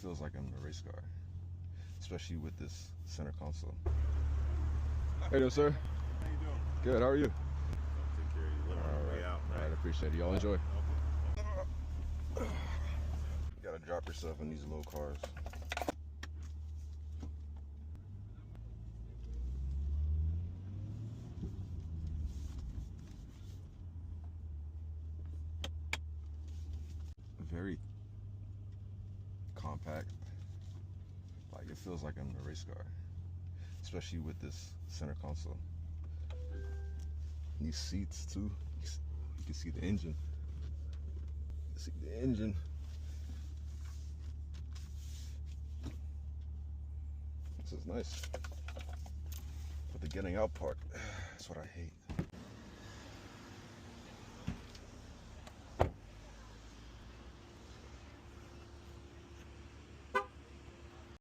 feels like I'm in a race car, especially with this center console. How you doing, sir? How you doing? Good, how are you? I'll take care of you. Let me on the way out. All right, I appreciate it. Y'all enjoy. Okay. You gotta drop yourself in these little cars. Very compact. Like, it feels like I'm in a race car, especially with this center console. And these seats too. You can see the engine. You can see the engine. This is nice. But the getting out part, that's what I hate.